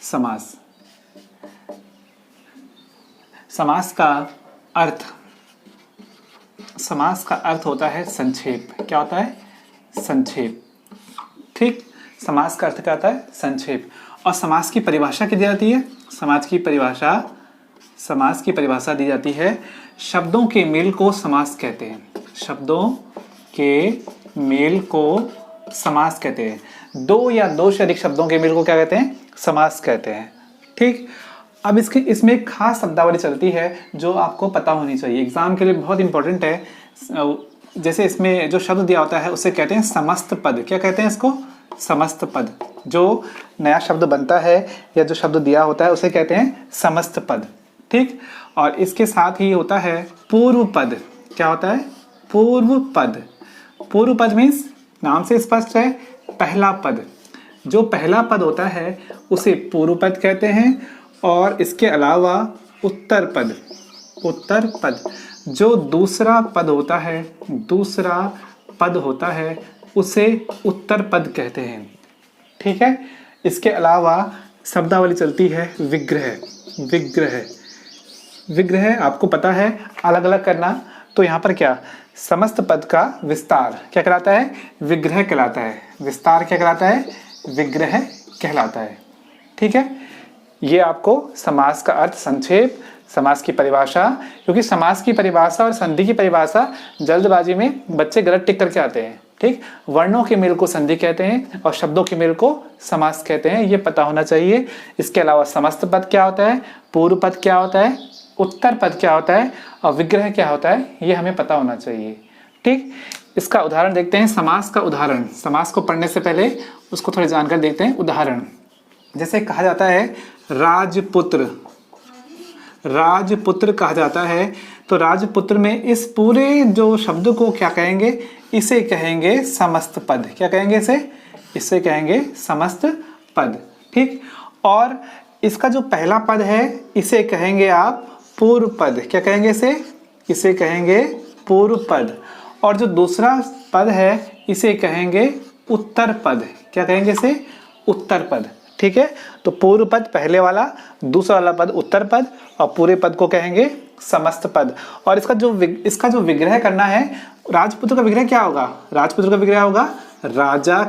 समास। समास का अर्थ होता है संक्षेप। क्या होता है? संक्षेप। ठीक, समास का अर्थ क्या होता है? संक्षेप। और समास की परिभाषा क्या दी जाती है? समास की परिभाषा दी जाती है, शब्दों के मेल को समास कहते हैं। शब्दों के मेल को समास कहते हैं। दो या दो से अधिक शब्दों के मेल को क्या कहते हैं? समास कहते हैं। ठीक, अब इसमें एक खास शब्दावली चलती है जो आपको पता होनी चाहिए, एग्जाम के लिए बहुत इंपॉर्टेंट है। जैसे इसमें जो शब्द दिया होता है उसे कहते हैं समस्त पद। क्या कहते हैं इसको? समस्त पद। जो नया शब्द बनता है या जो शब्द दिया होता है उसे कहते हैं समस्त पद। ठीक, और इसके साथ ही होता है पूर्व पद। क्या होता है? पूर्व पद। पूर्व पद मीन्स नाम से स्पष्ट है, पहला पद। जो पहला पद होता है उसे पूर्व पद कहते हैं। और इसके अलावा उत्तर पद जो दूसरा पद होता है उसे उत्तर पद कहते हैं। ठीक है, इसके अलावा शब्दावली चलती है विग्रह आपको पता है अलग अलग करना। तो यहाँ पर क्या, समस्त पद का विस्तार क्या कहलाता है? विग्रह कहलाता है। विस्तार क्या कहलाता है? विग्रह कहलाता है। ठीक है, ये आपको समास का अर्थ, संक्षेप, समास की परिभाषा, क्योंकि समास की परिभाषा और संधि की परिभाषा जल्दबाजी में बच्चे गलत टिक करके आते हैं। ठीक, वर्णों के मेल को संधि कहते हैं और शब्दों के मेल को समास कहते हैं, ये पता होना चाहिए। इसके अलावा समस्त पद क्या होता है, पूर्व पद क्या होता है, उत्तर पद क्या होता है और विग्रह क्या होता है, ये हमें पता होना चाहिए। ठीक, इसका उदाहरण देखते हैं। समास का उदाहरण, समास को पढ़ने से पहले उसको थोड़ी जानकारी देखते हैं। उदाहरण, जैसे कहा जाता है राजपुत्र कहा जाता है, तो राजपुत्र में इस पूरे जो शब्द को क्या कहेंगे? इसे कहेंगे समस्त पद। क्या कहेंगे इसे कहेंगे समस्त पद। ठीक, और इसका जो पहला पद है इसे कहेंगे आप पूर्व पद। क्या कहेंगे इसे कहेंगे पूर्व पद। और जो दूसरा पद है इसे कहेंगे उत्तर पद। क्या कहेंगे इसे? उत्तर पद। ठीक है, तो पूर्व पद पहले वाला, दूसरा वाला पद उत्तर पद और पूरे पद को कहेंगे समस्त पद। और इसका जो विग्रह करना है, राजपुत्र का विग्रह क्या होगा? राजपुत्र का विग्रह होगा राजा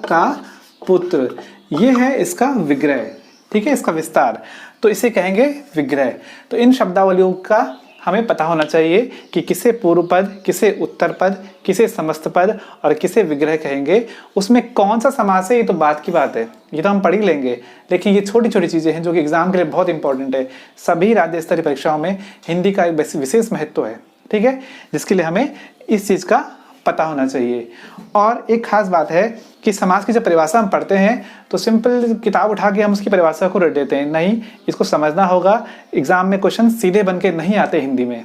का पुत्र। ये है इसका विग्रह। ठीक है, इसका विस्तार, तो इसे कहेंगे विग्रह। तो इन शब्दावलियों का हमें पता होना चाहिए कि किसे पूर्व पद, किसे उत्तर पद, किसे समस्त पद और किसे विग्रह कहेंगे। उसमें कौन सा समास है ये तो बात की बात है, ये तो हम पढ़ ही लेंगे। लेकिन ये छोटी छोटी चीज़ें हैं जो कि एग्जाम के लिए बहुत इंपॉर्टेंट है। सभी राज्य स्तरीय परीक्षाओं में हिंदी का एक विशेष महत्व है। ठीक है, जिसके लिए हमें इस चीज़ का पता होना चाहिए। और एक खास बात है कि समास की जब परिभाषा हम पढ़ते हैं तो सिंपल किताब उठा के हम उसकी परिभाषा को रट देते हैं। नहीं, इसको समझना होगा। एग्जाम में क्वेश्चन सीधे बन के नहीं आते हिंदी में।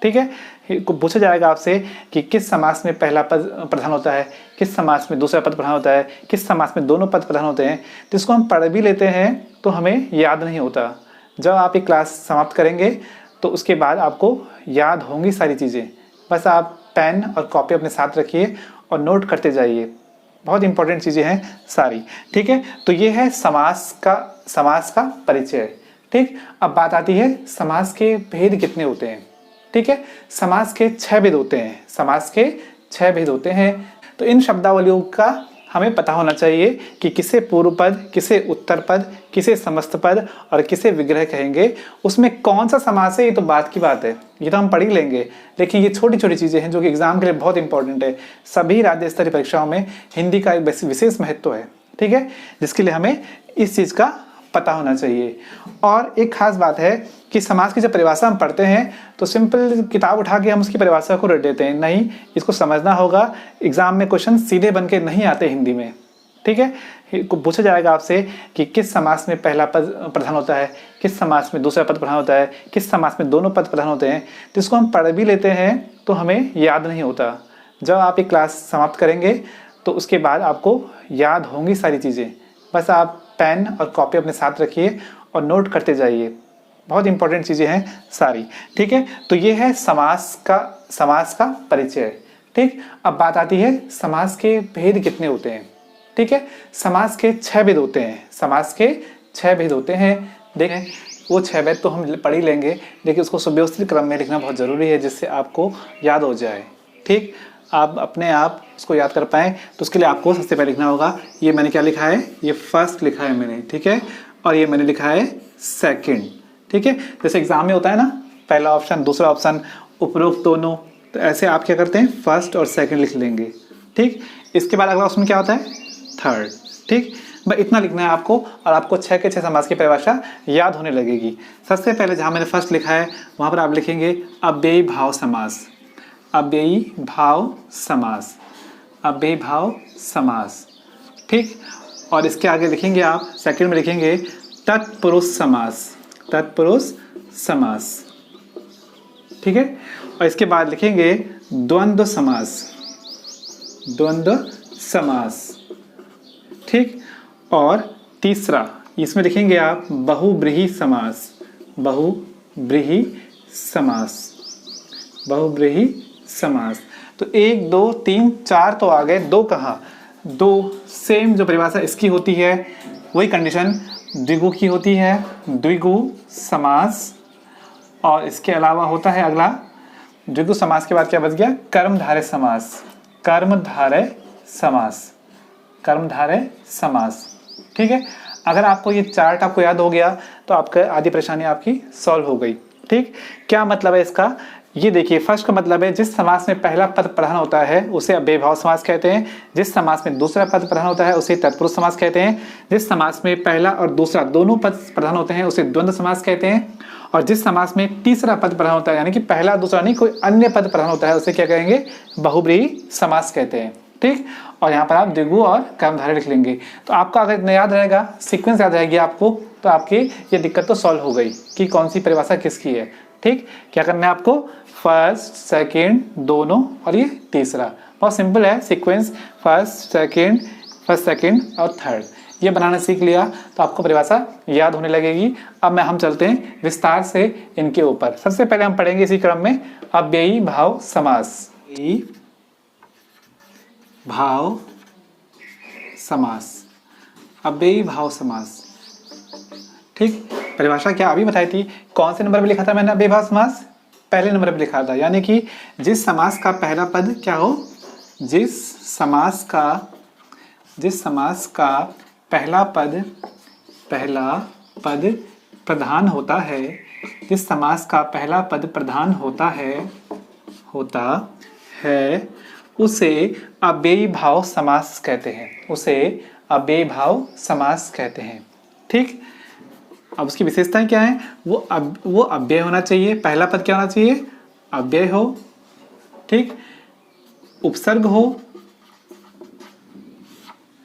ठीक है, पूछा जाएगा आपसे कि किस समास में पहला पद प्रधान होता है, किस समास में दूसरा पद प्रधान होता है, किस समास में दोनों पद प्रधान होते हैं। तो इसको हम पढ़ भी लेते हैं तो हमें याद नहीं होता। जब आप ये क्लास समाप्त करेंगे तो उसके बाद आपको याद होंगी सारी चीज़ें। बस आप पेन और कॉपी अपने साथ रखिए और नोट करते जाइए। बहुत इंपॉर्टेंट चीज़ें हैं सारी। ठीक है, तो ये है समास का परिचय। ठीक, अब बात आती है समास के भेद कितने होते हैं। ठीक है, समास के 6 भेद होते हैं। तो इन शब्दावलियों का हमें पता होना चाहिए कि किसे पूर्व पद, किसे उत्तर पद, किसे समस्त पद और किसे विग्रह कहेंगे। उसमें कौन सा समास है ये तो बात की बात है, ये तो हम पढ़ ही लेंगे। लेकिन ये छोटी छोटी चीज़ें हैं जो कि एग्जाम के लिए बहुत इंपॉर्टेंट है। सभी राज्य स्तरीय परीक्षाओं में हिंदी का एक विशेष महत्व है। ठीक है, जिसके लिए हमें इस चीज़ का पता होना चाहिए। और एक खास बात है कि समास की जब परिभाषा हम पढ़ते हैं तो सिंपल किताब उठा के हम उसकी परिभाषा को रट देते हैं। नहीं, इसको समझना होगा। एग्जाम में क्वेश्चन सीधे बन के नहीं आते हिंदी में। ठीक है, पूछा जाएगा आपसे कि किस समास में पहला पद प्रधान होता है, किस समास में दूसरा पद प्रधान होता है, किस समास में दोनों पद प्रधान होते हैं। तो इसको हम पढ़ भी लेते हैं तो हमें याद नहीं होता। जब आप ये क्लास समाप्त करेंगे तो उसके बाद आपको याद होंगी सारी चीज़ें। बस आप पेन और कॉपी अपने साथ रखिए और नोट करते जाइए। बहुत इंपॉर्टेंट चीज़ें हैं सारी। ठीक है, तो ये है समास का परिचय। ठीक, अब बात आती है समास के भेद कितने होते हैं। ठीक है। समास के 6 भेद होते हैं, समास के 6 भेद होते हैं। देखें वो 6 भेद तो हम पढ़ ही लेंगे, लेकिन उसको सुव्यवस्थित क्रम में लिखना बहुत ज़रूरी है जिससे आपको याद हो जाए। ठीक, आप अपने आप उसको याद कर पाएँ तो उसके लिए आपको सबसे पहले लिखना होगा, ये मैंने क्या लिखा है, ये फर्स्ट लिखा है मैंने, ठीक है, और ये मैंने लिखा है सेकंड। ठीक है, जैसे एग्जाम में होता है ना, पहला ऑप्शन दूसरा ऑप्शन उपरोक्त दोनों, तो ऐसे आप क्या करते हैं, फर्स्ट और सेकंड लिख लेंगे। ठीक, इसके बाद अगला ऑप्शन क्या होता है, थर्ड। ठीक, बस इतना लिखना है आपको और आपको 6 के 6 समास की परिभाषा याद होने लगेगी। सबसे पहले जहाँ मैंने फर्स्ट लिखा है वहाँ पर आप लिखेंगे अव्ययी भाव समास, अव्ययी भाव समास, अव्ययी भाव समास। ठीक, और इसके आगे लिखेंगे आप सेकंड में लिखेंगे तत्पुरुष समास, तत्पुरुष समास। ठीक है, और इसके बाद लिखेंगे द्वंद्व समास, द्वंद्व समास। ठीक, और तीसरा इसमें लिखेंगे आप बहुब्रीहि समास, बहुब्रीहि समास, बहुब्रीहि समास। तो 1 2 3 4 तो आ गए, 2 कहाँ, 2 सेम जो परिभाषा इसकी होती है वही कंडीशन द्विगु की होती है, द्विगु समास। और इसके अलावा होता है अगला द्विगु समास के बाद क्या बच गया, कर्मधारय समास, कर्मधारय समास, कर्मधारय समास। ठीक है, अगर आपको ये चार्ट आपको याद हो गया तो आपका आधी परेशानी आपकी सॉल्व हो गई। ठीक, क्या मतलब है इसका, ये देखिए फर्स्ट का मतलब है जिस समास में पहला पद प्रधान होता है उसे अव्ययी भाव समास कहते हैं, जिस समास में दूसरा पद प्रधान होता है उसे तत्पुरुष समास कहते हैं, जिस समास में पहला और दूसरा दोनों पद प्रधान होते हैं उसे द्वंद्व समास कहते हैं, और जिस समास में तीसरा पद प्रधान होता है यानी कि पहला दूसरा नहीं कोई अन्य पद प्रधान होता है उसे क्या कहेंगे, बहुब्रीहि समास कहते हैं। ठीक, और यहाँ पर आप द्विगु और कर्मधारय लिख लेंगे। तो आपका अगर इतना याद रहेगा, सीक्वेंस याद रहेगी आपको, तो आपकी ये दिक्कत तो सॉल्व हो गई कि कौन सी परिभाषा किसकी है। ठीक, क्या करना है आपको, फर्स्ट सेकंड दोनों और ये तीसरा, बहुत सिंपल है सीक्वेंस, फर्स्ट सेकंड और थर्ड, ये बनाना सीख लिया तो आपको परिभाषा याद होने लगेगी। अब हम चलते हैं विस्तार से इनके ऊपर। सबसे पहले हम पढ़ेंगे इसी क्रम में अव्ययी भाव समास, भाव समास, अव्ययी भाव समास। ठीक, परिभाषा क्या अभी बताई थी, कौन से नंबर पे लिखा था मैंने अव्ययी भाव समास, पहले नंबर पे लिखा था, यानी कि जिस समास का पहला पद क्या हो, जिस समास का पहला पद प्रधान होता है, जिस समास का पहला पद प्रधान होता है उसे अव्ययी भाव समास कहते हैं, उसे अव्ययी भाव समास कहते हैं। ठीक, अब उसकी विशेषताएं क्या है, वो अव्यय होना चाहिए, पहला पद क्या होना चाहिए, अव्यय हो। ठीक, उपसर्ग हो।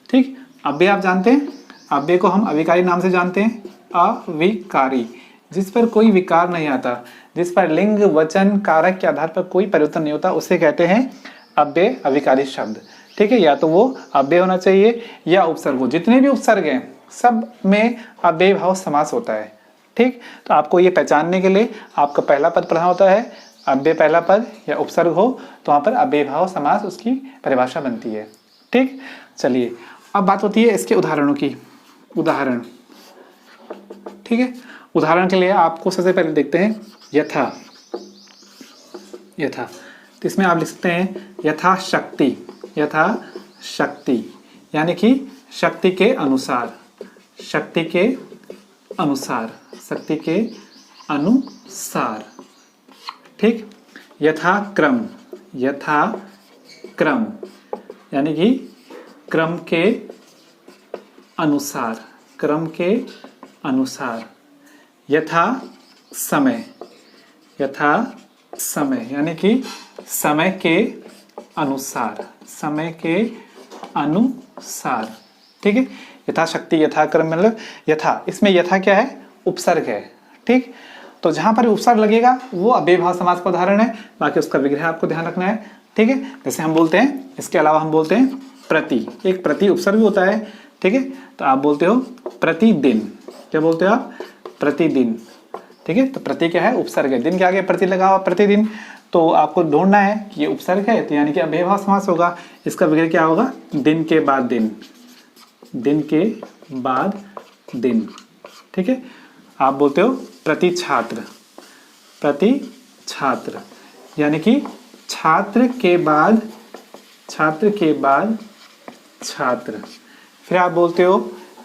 ठीक, अव्यय आप जानते हैं, अव्यय को हम अविकारी नाम से जानते हैं, अविकारी, जिस पर कोई विकार नहीं आता, जिस पर लिंग वचन कारक के आधार पर कोई परिवर्तन नहीं होता, उसे कहते हैं अव्यय अविकारी शब्द। ठीक है, या तो वो अव्यय होना चाहिए या उपसर्ग हो, जितने भी उपसर्ग हैं सब में अव्ययी भाव समास होता है। ठीक, तो आपको ये पहचानने के लिए आपका पहला पद प्रधान होता है, अव्यय पहला पद या उपसर्ग हो तो वहाँ पर अव्ययी भाव समास उसकी परिभाषा बनती है। ठीक, चलिए अब बात होती है इसके उदाहरणों की। उदाहरण, ठीक है, उदाहरण के लिए आपको सबसे पहले देखते हैं यथा, यथा, तो इसमें आप लिख सकते हैं यथाशक्ति, यथाशक्ति यानी कि शक्ति के अनुसार, शक्ति के अनुसार, शक्ति के अनुसार। ठीक, यथाक्रम, यथाक्रम यानी कि क्रम के अनुसार, क्रम के अनुसार। यथा समय, यथा समय यानी कि समय के अनुसार, समय के अनुसार। ठीक है, यथाशक्ति यथाक्रम मतलब यथा, इसमें यथा क्या है, उपसर्ग है। ठीक, तो जहां पर उपसर्ग लगेगा वो अव्ययी भाव समास का उदाहरण है, बाकी उसका विग्रह आपको ध्यान रखना है। ठीक है, जैसे हम बोलते हैं, इसके अलावा हम बोलते हैं प्रति, एक प्रति उपसर्ग होता है। ठीक है, तो आप बोलते हो प्रतिदिन, क्या बोलते हो आप, प्रतिदिन। ठीक है, तो प्रति क्या है, उपसर्ग है, दिन के आगे प्रति लगा हुआ प्रतिदिन, तो आपको ढूंढना है कि ये उपसर्ग है तो यानी कि अव्ययी भाव समास होगा, इसका विग्रह क्या होगा, दिन के बाद दिन, दिन के बाद दिन, ठीक है। आप बोलते हो प्रति छात्र, प्रति छात्र, यानी कि छात्र के बाद छात्र। फिर आप बोलते हो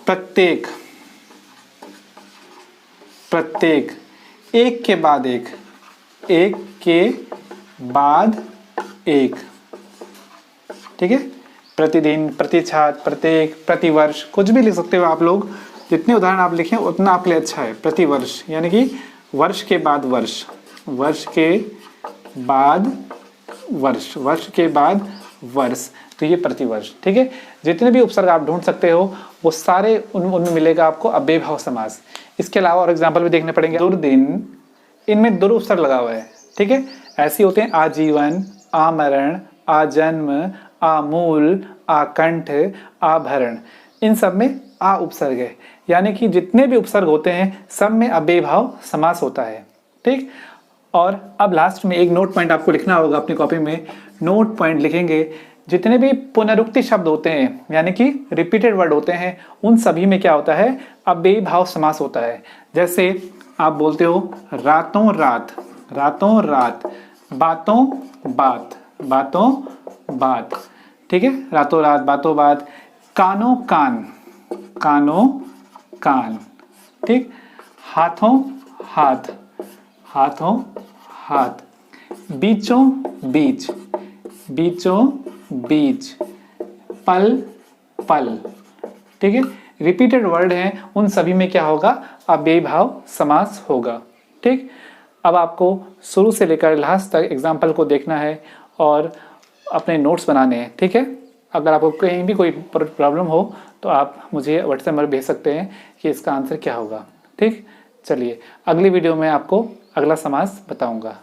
प्रत्येक, प्रत्येक, एक के बाद एक, एक के बाद एक, ठीक है। प्रतिदिन, प्रति छात्र, प्रत्येक, प्रतिवर्ष, कुछ भी लिख सकते हो आप लोग। जितने उदाहरण आप लिखें उतना आपके लिए अच्छा है। प्रतिवर्ष यानी कि वर्ष के बाद वर्ष, वर्ष के बाद वर्ष, वर्ष के बाद वर्ष, तो ये प्रतिवर्ष, ठीक है। जितने भी उपसर्ग आप ढूंढ सकते हो वो सारे उनमें मिलेगा आपको अव्ययी भाव समास। इसके अलावा और एग्जाम्पल भी देखने पड़ेंगे। दुर्दिन, इनमें दुर उपसर्ग लगा हुआ है, ठीक है। ऐसे होते हैं आजीवन, आमरण, आजन्म, आमूल, आकंठ, आभरण, इन सब में आ उपसर्ग है। यानी कि जितने भी उपसर्ग होते हैं सब में अव्ययी भाव समास होता है, ठीक। और अब लास्ट में एक नोट पॉइंट आपको लिखना होगा अपनी कॉपी में। नोट पॉइंट लिखेंगे, जितने भी पुनरुक्ति शब्द होते हैं यानी कि रिपीटेड वर्ड होते हैं उन सभी में क्या होता है, अव्ययी भाव समास होता है। जैसे आप बोलते हो रातों रात, रातों रात, बातों बात, बातों बात, ठीक है। रातों रात, बातों बात, कानों कान, कानों कान, ठीक। हाथों हाथ, हाथों हाथ, बीचों बीच, बीचों बीच, पल पल, ठीक है। रिपीटेड वर्ड हैं उन सभी में क्या होगा, अव्ययी भाव समास होगा, ठीक। अब आपको शुरू से लेकर लास्ट तक एग्जाम्पल को देखना है और अपने नोट्स बनाने हैं, ठीक है। अगर आपको कहीं भी कोई प्रॉब्लम हो तो आप मुझे व्हाट्सएप पर भेज सकते हैं कि इसका आंसर क्या होगा, ठीक। चलिए अगली वीडियो में आपको अगला समास बताऊंगा।